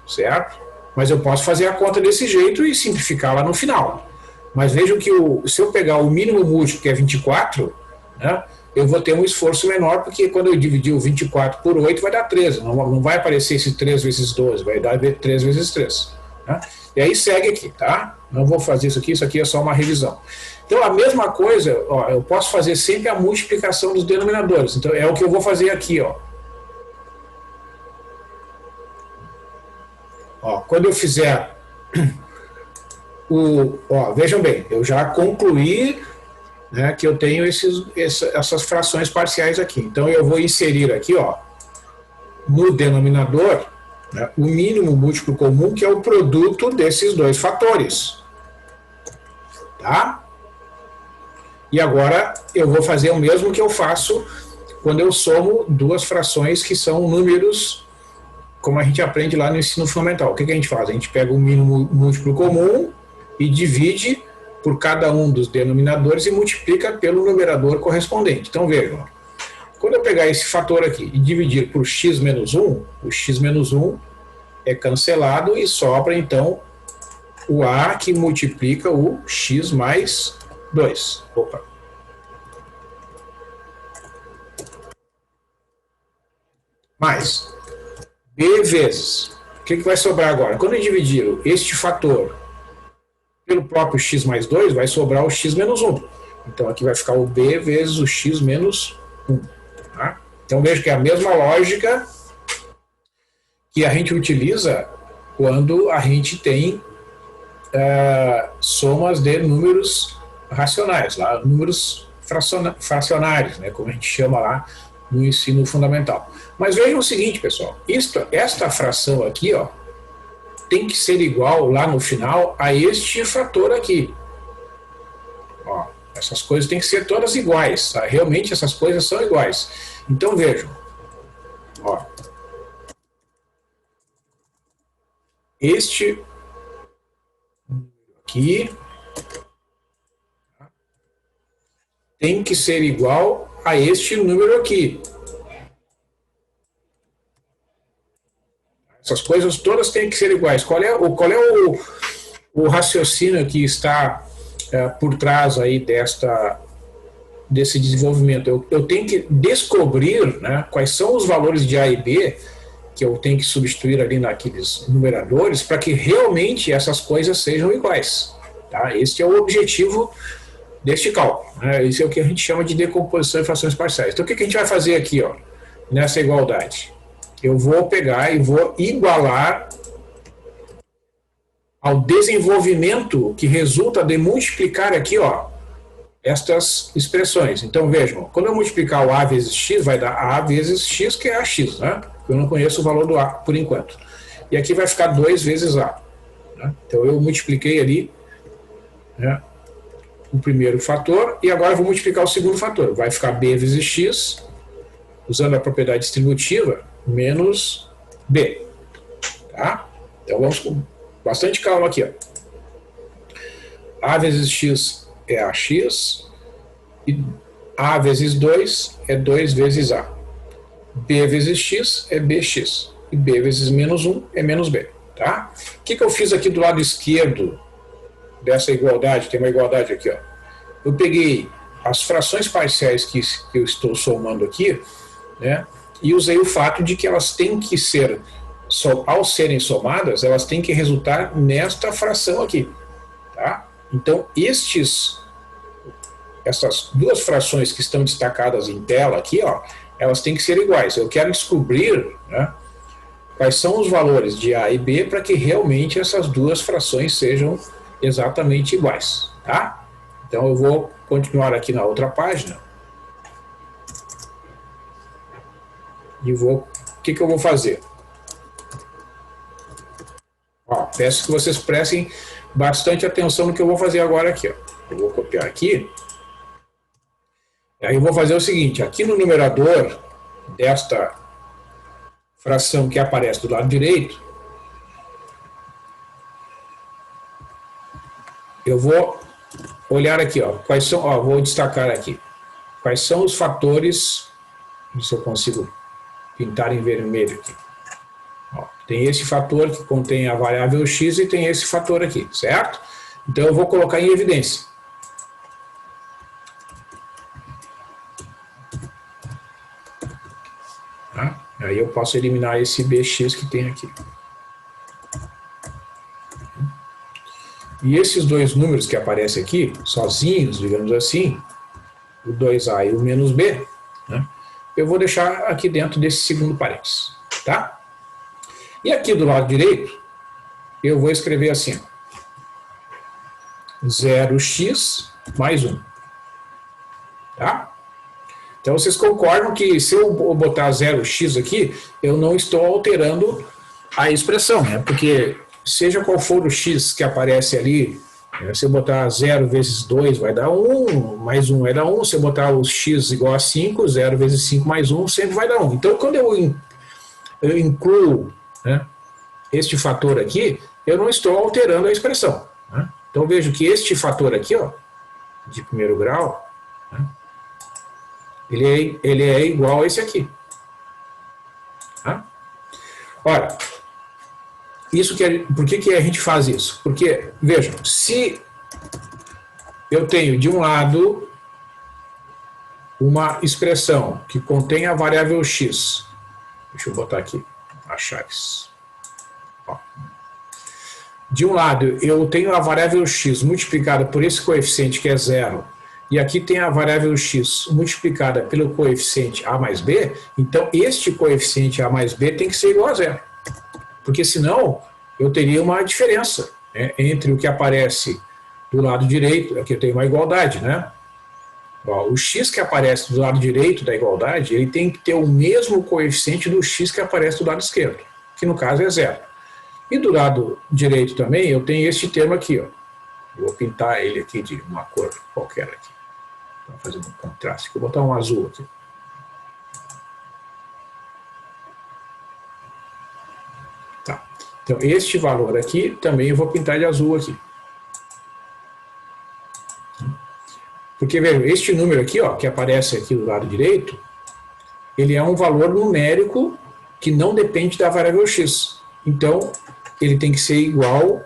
certo? Mas eu posso fazer a conta desse jeito e simplificar lá no final. Mas vejam que se eu pegar o mínimo múltiplo, que é 24, né, eu vou ter um esforço menor, porque quando eu dividir o 24 por 8, vai dar 13. Não vai aparecer esse 3 vezes 12, vai dar 3 vezes 3. Né? E aí segue aqui, tá? Não vou fazer isso aqui é só uma revisão. Então, a mesma coisa, ó, eu posso fazer sempre a multiplicação dos denominadores. Então, é o que eu vou fazer aqui, ó. Ó, quando eu fizer vejam bem, eu já concluí, né, que eu tenho essas frações parciais aqui. Então, eu vou inserir aqui, ó, no denominador, né, o mínimo múltiplo comum, que é o produto desses dois fatores. Tá? E agora eu vou fazer o mesmo que eu faço quando eu somo duas frações que são números, como a gente aprende lá no ensino fundamental. O que a gente faz? A gente pega o mínimo múltiplo comum e divide por cada um dos denominadores e multiplica pelo numerador correspondente. Então vejam, quando eu pegar esse fator aqui e dividir por x menos 1, o x menos 1 é cancelado e sobra então o a que multiplica o x mais 2. Opa. Mais b vezes. O que vai sobrar agora? Quando eu dividir este fator pelo próprio x mais 2, vai sobrar o x menos 1. Então aqui vai ficar o b vezes o x menos 1. Tá? Então veja que é a mesma lógica que a gente utiliza quando a gente tem somas de números racionais, lá, números fracionários, né, como a gente chama lá no ensino fundamental. Mas vejam o seguinte, pessoal, esta fração aqui, ó, tem que ser igual lá no final a este fator aqui. Ó, essas coisas têm que ser todas iguais, tá? Realmente essas coisas são iguais. Então vejam, ó, este aqui tem que ser igual a este número aqui. Essas coisas todas têm que ser iguais. Qual é o raciocínio que está por trás aí desse desenvolvimento? Eu tenho que descobrir, né, quais são os valores de A e B que eu tenho que substituir ali naqueles numeradores para que realmente essas coisas sejam iguais. Tá? Este é o objetivo deste cálculo. Né? Isso é o que a gente chama de decomposição em frações parciais. Então, o que a gente vai fazer aqui, ó, nessa igualdade? Eu vou pegar e vou igualar ao desenvolvimento que resulta de multiplicar aqui, ó, estas expressões. Então, vejam, quando eu multiplicar o a vezes x, vai dar a vezes x, que é ax, né? Eu não conheço o valor do a por enquanto. E aqui vai ficar 2 vezes a. Né? Então, eu multipliquei ali, né, o primeiro fator, e agora eu vou multiplicar o segundo fator. Vai ficar b vezes x, usando a propriedade distributiva, menos b. Tá? Então, vamos com bastante calma aqui, ó. A vezes x é ax, e a vezes 2 é 2 vezes a. B vezes x é bx, e b vezes menos 1 é menos b. Tá? O que eu fiz aqui do lado esquerdo dessa igualdade? Tem uma igualdade aqui, ó. Eu peguei as frações parciais que eu estou somando aqui, né, e usei o fato de que elas têm que ser, ao serem somadas, elas têm que resultar nesta fração aqui. Tá? Então, essas duas frações que estão destacadas em tela aqui, ó, elas têm que ser iguais. Eu quero descobrir, né, quais são os valores de A e B para que realmente essas duas frações sejam exatamente iguais, tá? Então eu vou continuar aqui na outra página e o que eu vou fazer? Ó, peço que vocês prestem bastante atenção no que eu vou fazer agora aqui. Ó. Eu vou copiar aqui. Aí eu vou fazer o seguinte, aqui no numerador desta fração que aparece do lado direito, eu vou olhar aqui, ó, quais são, ó, vou destacar aqui, quais são os fatores, se eu consigo pintar em vermelho aqui. Ó, tem esse fator que contém a variável x e tem esse fator aqui, certo? Então eu vou colocar em evidência. Tá? Aí eu posso eliminar esse bx que tem aqui. E esses dois números que aparecem aqui, sozinhos, digamos assim, o 2a e o menos b, né, eu vou deixar aqui dentro desse segundo parênteses, tá? E aqui do lado direito, eu vou escrever assim, 0x mais 1, tá? Então vocês concordam que se eu botar 0x aqui, eu não estou alterando a expressão, né? Porque seja qual for o x que aparece ali, se eu botar 0 vezes 2 vai dar 1, mais 1 vai dar 1, se eu botar o x igual a 5, 0 vezes 5 mais 1 sempre vai dar 1. Então quando eu incluo, né, este fator aqui, eu não estou alterando a expressão. Né? Então vejo que este fator aqui, ó, de primeiro grau, né, ele é igual a esse aqui. Tá? Ora, por que a gente faz isso? Porque, vejam, se eu tenho de um lado uma expressão que contém a variável x, deixa eu botar aqui, achar isso. Ó. De um lado eu tenho a variável x multiplicada por esse coeficiente que é 0, e aqui tem a variável x multiplicada pelo coeficiente a mais b, então este coeficiente a mais b tem que ser igual a 0. Porque senão eu teria uma diferença, né, entre o que aparece do lado direito, aqui eu tenho uma igualdade, né? Ó, o x que aparece do lado direito da igualdade, ele tem que ter o mesmo coeficiente do x que aparece do lado esquerdo, que no caso é 0. E do lado direito também eu tenho este termo aqui, ó. Eu vou pintar ele aqui de uma cor qualquer aqui, para fazer um contraste. Vou botar um azul aqui. Tá. Então, este valor aqui, também eu vou pintar de azul aqui. Porque, veja, este número aqui, ó, que aparece aqui do lado direito, ele é um valor numérico que não depende da variável x. Então, ele tem que ser igual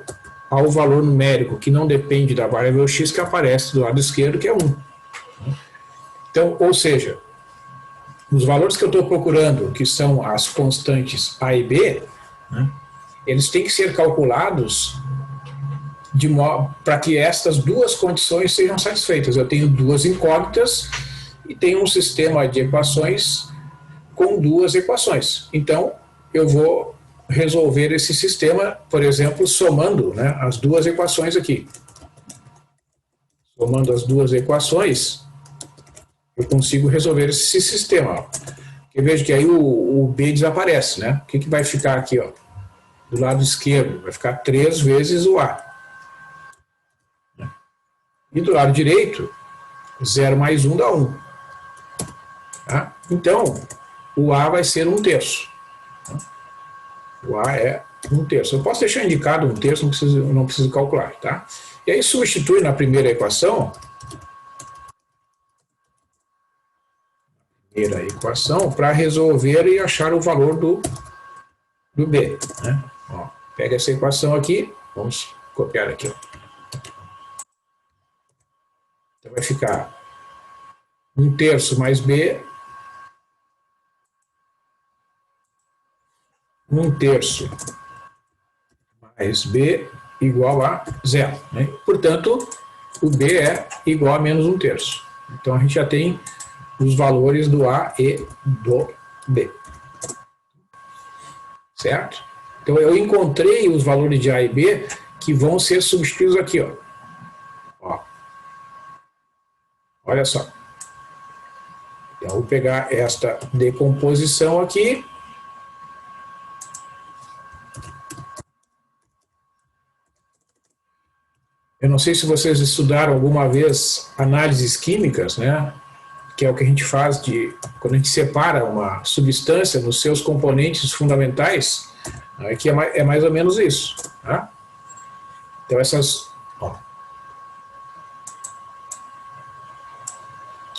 ao valor numérico que não depende da variável x que aparece do lado esquerdo, que é 1. Então, ou seja, os valores que eu estou procurando, que são as constantes a e b, né, eles têm que ser calculados de modo para que estas duas condições sejam satisfeitas. Eu tenho duas incógnitas e tenho um sistema de equações com duas equações. Então, eu vou resolver esse sistema, por exemplo, somando, né, as duas equações aqui. Somando as duas equações, eu consigo resolver esse sistema. Eu vejo que aí o b desaparece, né? O que vai ficar aqui, ó? Do lado esquerdo, vai ficar 3 vezes o a. E do lado direito, 0 mais 1 dá 1. Tá? Então, o a vai ser 1/3. O a é 1/3. Eu posso deixar indicado 1/3, não preciso calcular. Tá? E aí substitui na primeira equação, para resolver e achar o valor do b. Né? Ó, pega essa equação aqui, vamos copiar aqui. Ó. Então vai ficar 1/3 mais b, 1/3 mais b igual a 0. Né? Portanto, o b é igual a menos 1/3. Então a gente já tem os valores do a e do b. certo? Então, eu encontrei os valores de A e B que vão ser substituídos aqui, ó. Ó. Olha só. Então, eu vou pegar esta decomposição aqui. Eu não sei se vocês estudaram alguma vez análises químicas, né? Que é o que a gente faz quando a gente separa uma substância nos seus componentes fundamentais, que é mais ou menos isso. Tá? Então essas... Ó,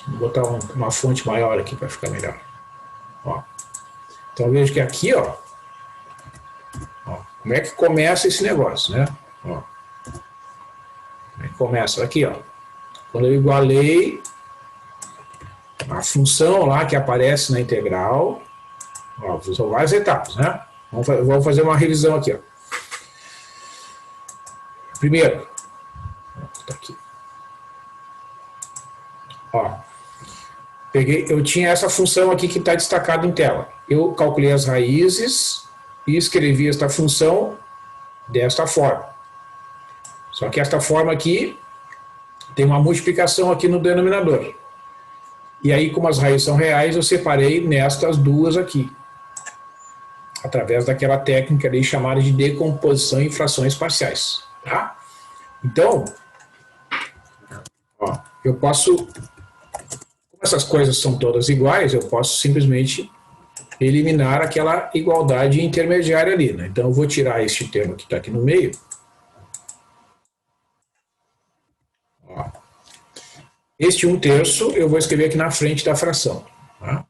vou botar uma fonte maior aqui para ficar melhor. Ó. Então veja que aqui, ó, como é que começa esse negócio, né? Ó. Começa aqui, ó. Quando eu igualei a função lá que aparece na integral, ó, são várias etapas, né? Vamos fazer uma revisão aqui, ó. Primeiro, tá aqui. Ó, eu tinha essa função aqui que está destacada em tela. Eu calculei as raízes e escrevi esta função desta forma. Só que esta forma aqui tem uma multiplicação aqui no denominador. E aí, como as raízes são reais, eu separei nestas duas aqui. Através daquela técnica ali chamada de decomposição em frações parciais. Tá? Então, ó, eu posso... Como essas coisas são todas iguais, eu posso simplesmente eliminar aquela igualdade intermediária ali. Né? Então, eu vou tirar este termo que está aqui no meio. Este 1/3 eu vou escrever aqui na frente da fração. Tá?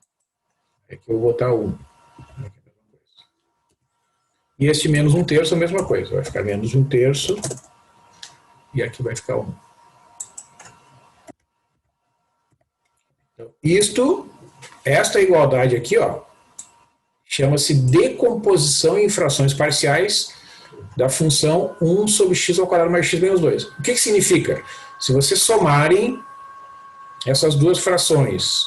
Aqui eu vou botar 1. E este menos 1/3 é a mesma coisa. Vai ficar menos 1/3 e aqui vai ficar 1. Então, esta igualdade aqui, ó, chama-se decomposição em frações parciais da função 1 sobre x ao quadrado mais x menos 2. O que significa? Se vocês somarem essas duas frações,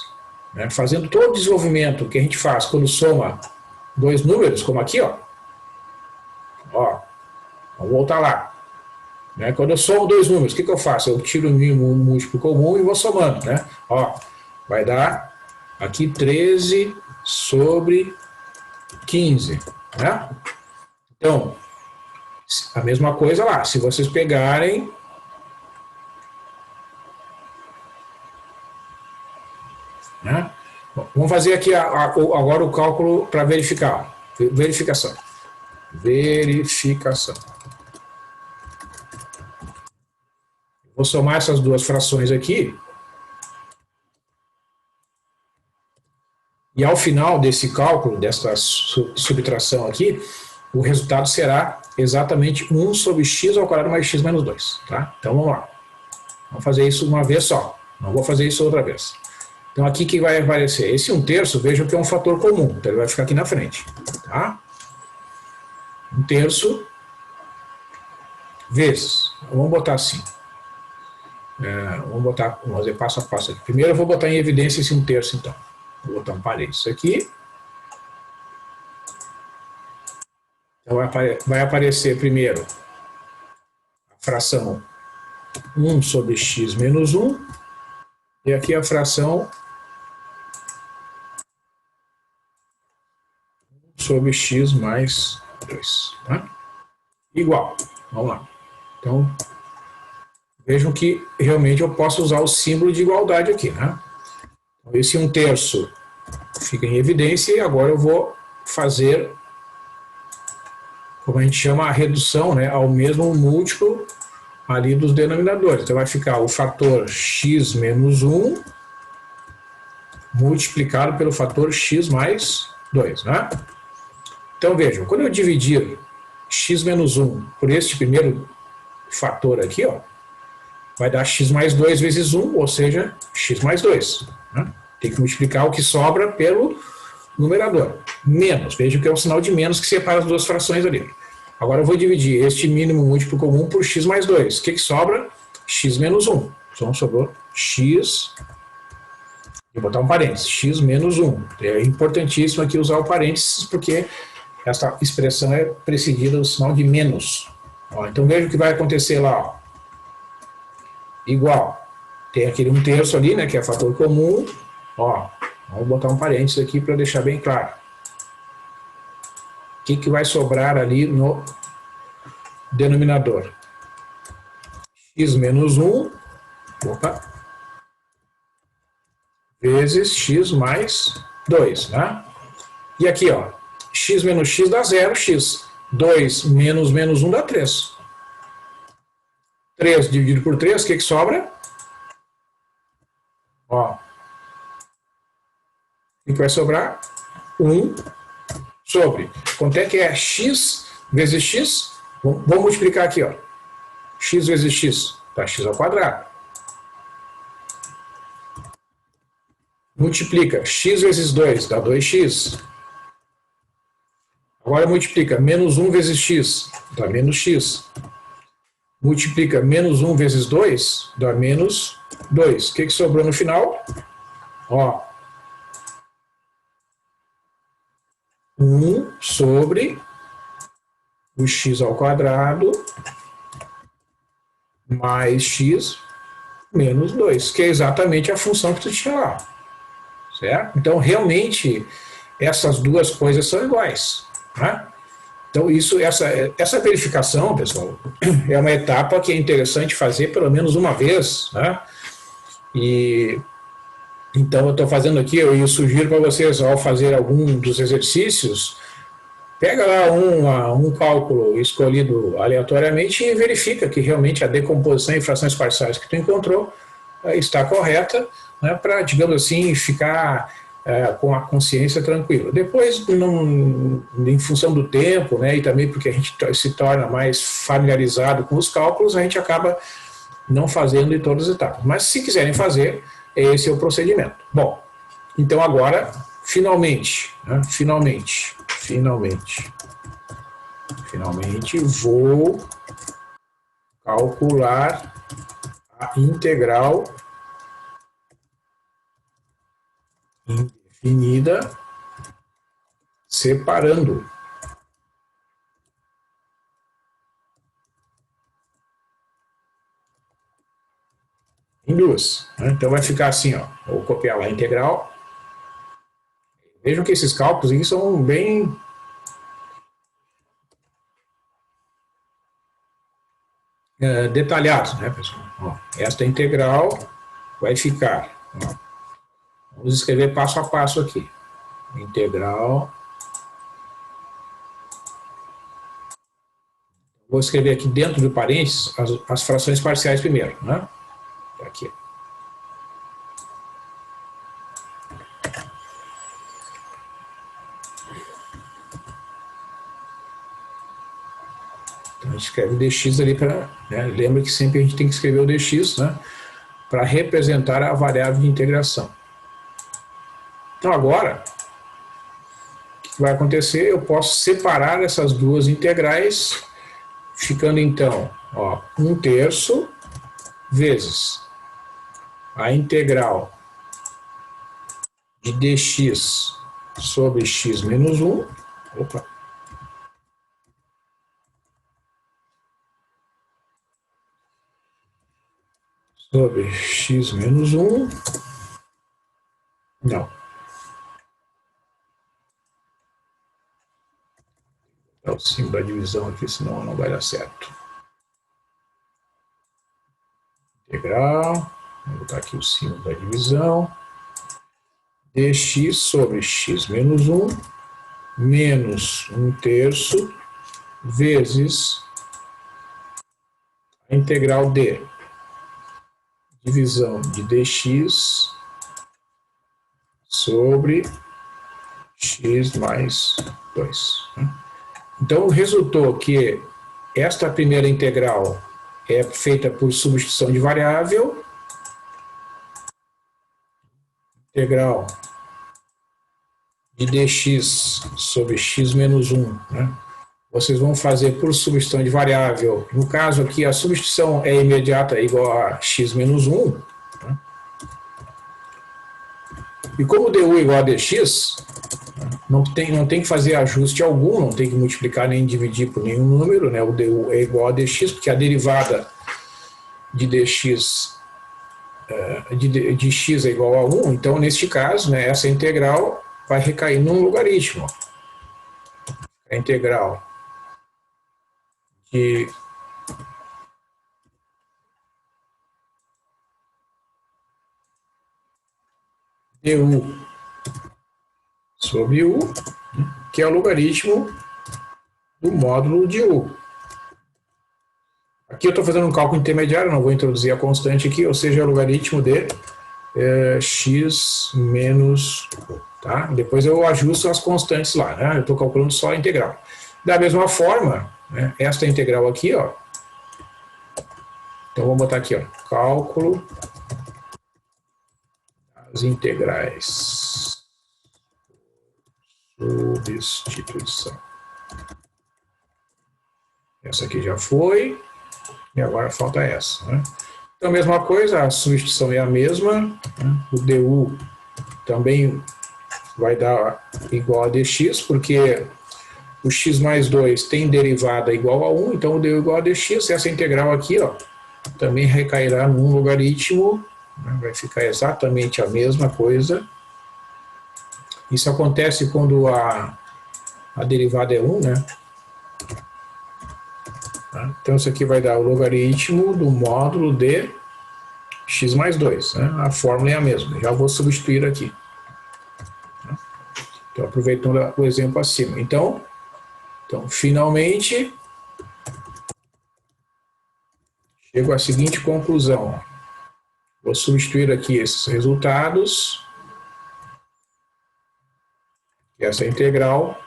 né, fazendo todo o desenvolvimento que a gente faz quando soma dois números, como aqui, ó, vamos voltar lá. Né, quando eu somo dois números, o que eu faço? Eu tiro o mínimo múltiplo comum e vou somando. Né? Ó, vai dar aqui 13 sobre 15. Né? Então, a mesma coisa lá. Se vocês pegarem... Né? Bom, vamos fazer aqui agora o cálculo para verificar. Verificação. Vou somar essas duas frações aqui. E ao final desse cálculo, dessa subtração aqui, o resultado será exatamente 1 sobre x ao quadrado mais x menos 2. Tá? Então vamos lá. Vamos fazer isso uma vez só. Não vou fazer isso outra vez. Então aqui que vai aparecer? Esse 1/3, vejam que é um fator comum. Então ele vai ficar aqui na frente. Tá? 1/3 vezes. Vamos botar assim. Vamos fazer passo a passo aqui. Primeiro eu vou botar em evidência esse 1/3, então. Vou botar um parênteses aqui. Então vai aparecer primeiro a fração 1 sobre x menos 1. E aqui a fração 1 sobre x mais 2. Tá? Igual. Vamos lá. Então, vejam que realmente eu posso usar o símbolo de igualdade aqui. Né? Então, esse 1/3 fica em evidência e agora eu vou fazer, como a gente chama, a redução, né, ao mesmo múltiplo ali dos denominadores. Então vai ficar o fator x menos 1 multiplicado pelo fator x mais 2. Né? Então vejam, quando eu dividir x menos 1 por este primeiro fator aqui, ó, vai dar x mais 2 vezes 1, ou seja, x mais 2. Né? Tem que multiplicar o que sobra pelo numerador. Menos, vejam que é um sinal de menos que separa as duas frações ali. Agora eu vou dividir este mínimo múltiplo comum por x mais 2. O que sobra? X menos 1. Então sobrou x, vou botar um parênteses, x menos 1. É importantíssimo aqui usar o parênteses, porque essa expressão é precedida do sinal de menos. Ó, então veja o que vai acontecer lá. Ó. Igual. Tem aquele 1/3 ali, né, que é fator comum. Ó, vamos botar um parênteses aqui para deixar bem claro. O que vai sobrar ali no denominador? X menos 1, opa, vezes x mais 2, né? E aqui, ó, x menos x dá 0, x. 2 menos menos 1 dá 3. 3 dividido por 3, o que sobra? Ó, o que vai sobrar? 1 sobre. Quanto é que é x vezes x? Vamos multiplicar aqui, ó. X vezes x dá x ao quadrado. Multiplica x vezes 2 dá 2x. Agora multiplica menos 1 vezes x dá menos x. Multiplica menos 1 vezes 2 dá menos 2. O que sobrou no final? Ó, 1 sobre o x ao quadrado mais x menos 2, que é exatamente a função que tu tinha lá. Certo? Então, realmente, essas duas coisas são iguais. Né? Então, essa verificação, pessoal, é uma etapa que é interessante fazer pelo menos uma vez. Né? E então, eu estou fazendo aqui, eu sugiro para vocês, ao fazer algum dos exercícios, pega lá um cálculo escolhido aleatoriamente e verifica que realmente a decomposição em frações parciais que tu encontrou está correta, né, para, digamos assim, ficar com a consciência tranquila. Depois, em função do tempo, né, e também porque a gente se torna mais familiarizado com os cálculos, a gente acaba não fazendo em todas as etapas. Mas se quiserem fazer, esse é o procedimento. Bom, então agora, finalmente, né, finalmente vou calcular a integral indefinida separando em duas. Né? Então vai ficar assim, ó. Vou copiar lá a integral. Vejam que esses cálculos aí são bem detalhados, né, pessoal? Ó, esta integral vai ficar, ó, vamos escrever passo a passo aqui. Integral. Vou escrever aqui dentro do parênteses as frações parciais primeiro, né? Aqui. Então a gente escreve o dx ali para, né, lembra que sempre a gente tem que escrever o dx, né, para representar a variável de integração. Então agora, o que vai acontecer? Eu posso separar essas duas integrais, ficando então, ó, 1/3 vezes a integral de dx sobre x menos 1, opa, sobre x menos 1, não. É o símbolo da divisão aqui, senão não vai dar certo. Integral, vou botar aqui o símbolo da divisão, dx sobre x menos 1, menos 1/3, vezes a integral de divisão de dx sobre x mais 2. Então, resultou que esta primeira integral é feita por substituição de variável. Integral de dx sobre x menos 1, né? Vocês vão fazer por substituição de variável. No caso aqui, a substituição é imediata, é igual a x menos 1. Né? E como du é igual a dx, não tem que fazer ajuste algum, não tem que multiplicar nem dividir por nenhum número, né? O du é igual a dx, porque a derivada de dx de x é igual a 1, então neste caso, né, essa integral vai recair num logaritmo. A integral de du sobre u, que é o logaritmo do módulo de u. Aqui eu estou fazendo um cálculo intermediário, não vou introduzir a constante aqui, ou seja, o logaritmo de x menos u. Tá? Depois eu ajusto as constantes lá, né? Eu estou calculando só a integral. Da mesma forma, né, esta integral aqui, ó, então vamos botar aqui, ó, cálculo das integrais, substituição. Essa aqui já foi, e agora falta essa, né? Então a mesma coisa, a substituição é a mesma, né? O du também vai dar igual a dx, porque o x mais 2 tem derivada igual a 1, então o du igual a dx, essa integral aqui, ó, também recairá num logaritmo, né, vai ficar exatamente a mesma coisa. Isso acontece quando a derivada é 1, né? Então isso aqui vai dar o logaritmo do módulo de x mais 2, né? A fórmula é a mesma, já vou substituir aqui. Então, aproveitando o exemplo acima. Então finalmente, chego à seguinte conclusão. Vou substituir aqui esses resultados. Essa integral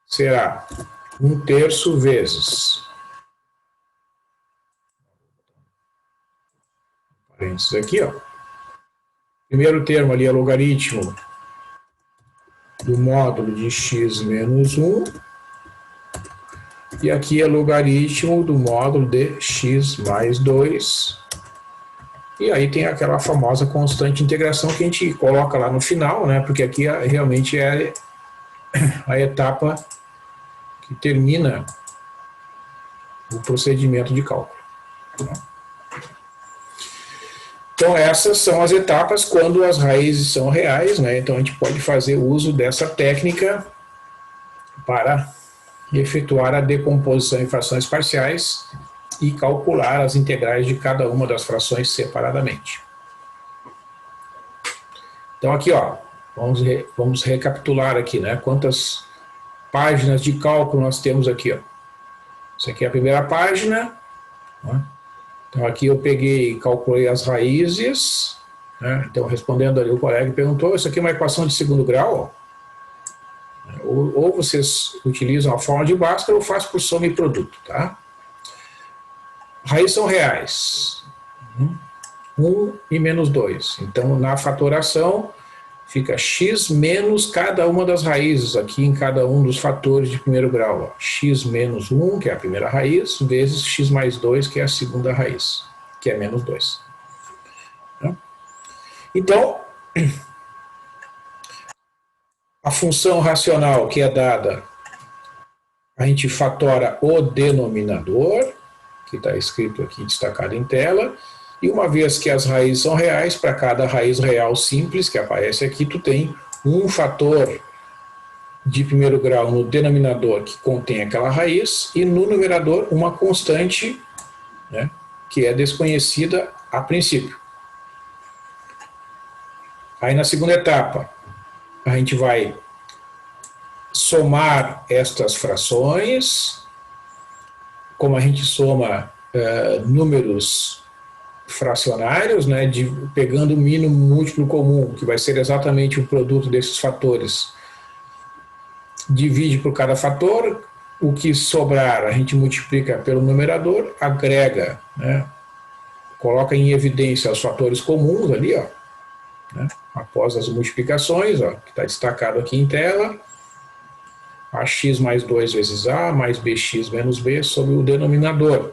será 1/3 vezes, parênteses aqui, ó. Primeiro termo ali é logaritmo do módulo de x menos 1. E aqui é logaritmo do módulo de x mais 2. E aí tem aquela famosa constante de integração que a gente coloca lá no final, né? Porque aqui realmente é a etapa que termina o procedimento de cálculo. Então essas são as etapas quando as raízes são reais, né? Então a gente pode fazer uso dessa técnica para efetuar a decomposição em frações parciais e calcular as integrais de cada uma das frações separadamente. Então aqui, ó, vamos recapitular aqui, né? Quantas páginas de cálculo nós temos aqui, ó. Isso aqui é a primeira página, né? Então aqui eu peguei e calculei as raízes, né? Então respondendo ali o colega perguntou, isso aqui é uma equação de segundo grau, ó. Ou vocês utilizam a fórmula de Bhaskara ou faz por soma e produto, tá? Raízes são reais, 1 e menos 2. Então, na fatoração, fica x menos cada uma das raízes, aqui em cada um dos fatores de primeiro grau. Ó. X menos 1, que é a primeira raiz, vezes x mais 2, que é a segunda raiz, que é menos 2. Então, a função racional que é dada, a gente fatora o denominador, que está escrito aqui, destacado em tela, e uma vez que as raízes são reais, para cada raiz real simples que aparece aqui, tu tem um fator de primeiro grau no denominador que contém aquela raiz, e no numerador uma constante, né, que é desconhecida a princípio. Aí na segunda etapa, a gente vai somar estas frações, como a gente soma números fracionários, né, pegando o mínimo múltiplo comum, que vai ser exatamente o produto desses fatores, divide por cada fator, o que sobrar a gente multiplica pelo numerador, agrega, né, coloca em evidência os fatores comuns ali, ó, né, após as multiplicações, ó, que está destacado aqui em tela, ax mais 2 vezes a mais bx menos b sobre o denominador.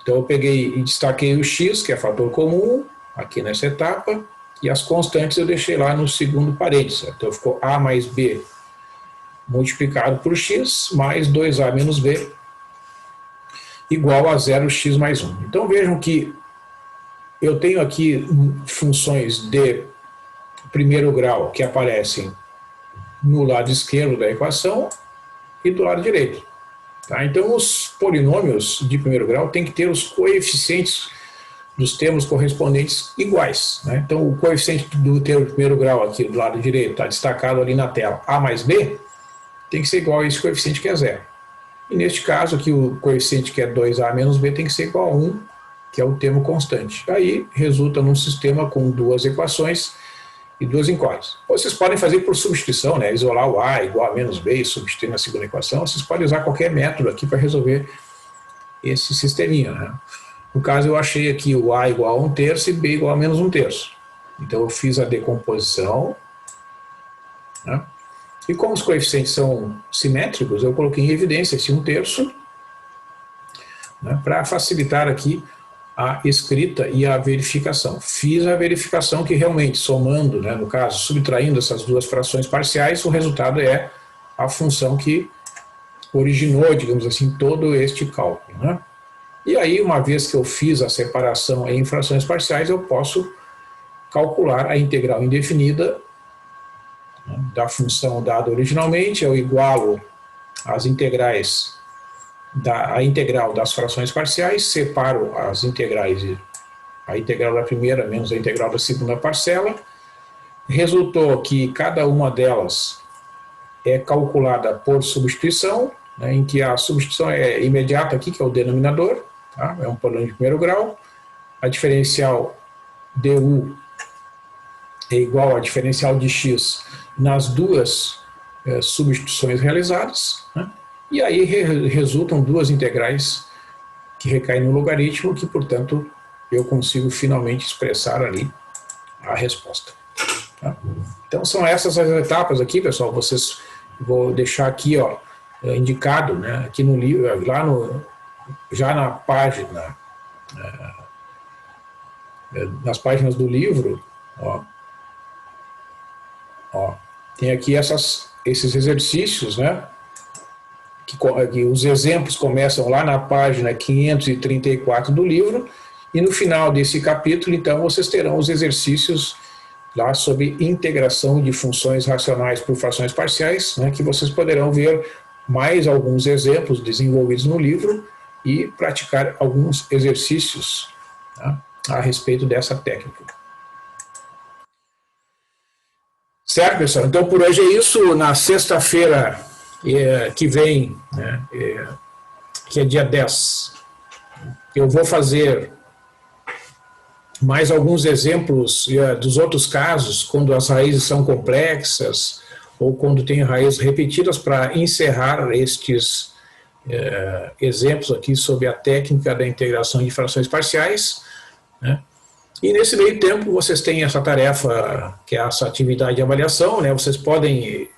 Então eu peguei e destaquei o x, que é fator comum, aqui nessa etapa, e as constantes eu deixei lá no segundo parênteses. Então ficou A mais B multiplicado por x mais 2A menos B igual a 0x mais 1. Então vejam que eu tenho aqui funções de primeiro grau que aparecem no lado esquerdo da equação e do lado direito. Tá? Então os polinômios de primeiro grau têm que ter os coeficientes dos termos correspondentes iguais. Né? Então o coeficiente do termo de primeiro grau aqui do lado direito está destacado ali na tela, A mais B, tem que ser igual a esse coeficiente que é 0. E neste caso aqui o coeficiente que é 2A menos B tem que ser igual a 1, que é o termo constante. Aí resulta num sistema com duas equações e duas incógnitas. Vocês podem fazer por substituição, né? Isolar o A igual a menos B e substituir na segunda equação. Vocês podem usar qualquer método aqui para resolver esse sisteminha. Né? No caso, eu achei aqui o A igual a 1/3 e B igual a menos 1/3. Então, eu fiz a decomposição. Né? E como os coeficientes são simétricos, eu coloquei em evidência esse 1/3, né, para facilitar aqui a escrita e a verificação. Fiz a verificação que realmente, somando, né, no caso, subtraindo essas duas frações parciais, o resultado é a função que originou, digamos assim, todo este cálculo. Né? E aí, uma vez que eu fiz a separação em frações parciais, eu posso calcular a integral indefinida, né, da função dada originalmente. Eu igualo as integrais, a integral das frações parciais, separo as integrais, a integral da primeira menos a integral da segunda parcela. Resultou que cada uma delas é calculada por substituição, né, em que a substituição é imediata aqui, que é o denominador, tá? É um polinômio de primeiro grau. A diferencial du é igual à diferencial de x nas duas substituições realizadas, né? E aí resultam duas integrais que recaem no logaritmo, que, portanto, eu consigo finalmente expressar ali a resposta. Tá? Então, são essas as etapas aqui, pessoal. Vou deixar aqui, ó, indicado, né, aqui no livro, lá já na página, nas páginas do livro, ó, tem aqui esses exercícios, né? Que os exemplos começam lá na página 534 do livro, e no final desse capítulo, então, vocês terão os exercícios lá sobre integração de funções racionais por frações parciais, né, que vocês poderão ver mais alguns exemplos desenvolvidos no livro e praticar alguns exercícios, tá, a respeito dessa técnica. Certo, pessoal? Então, por hoje é isso. Na sexta-feira que vem, né, que é dia 10, eu vou fazer mais alguns exemplos dos outros casos, quando as raízes são complexas ou quando tem raízes repetidas, para encerrar estes exemplos aqui sobre a técnica da integração de frações parciais, né? E nesse meio tempo vocês têm essa tarefa, que é essa atividade de avaliação, né? Vocês podem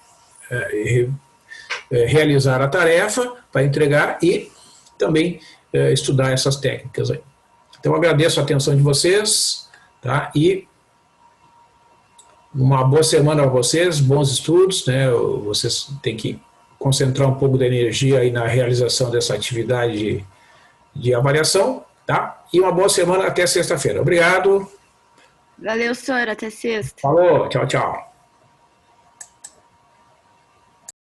realizar a tarefa para entregar e também estudar essas técnicas aí. Então, eu agradeço a atenção de vocês, tá? E uma boa semana a vocês, bons estudos, né? Vocês têm que concentrar um pouco da energia aí na realização dessa atividade de avaliação, tá? E uma boa semana até sexta-feira. Obrigado. Valeu, senhor. Até sexta. Falou, tchau, tchau.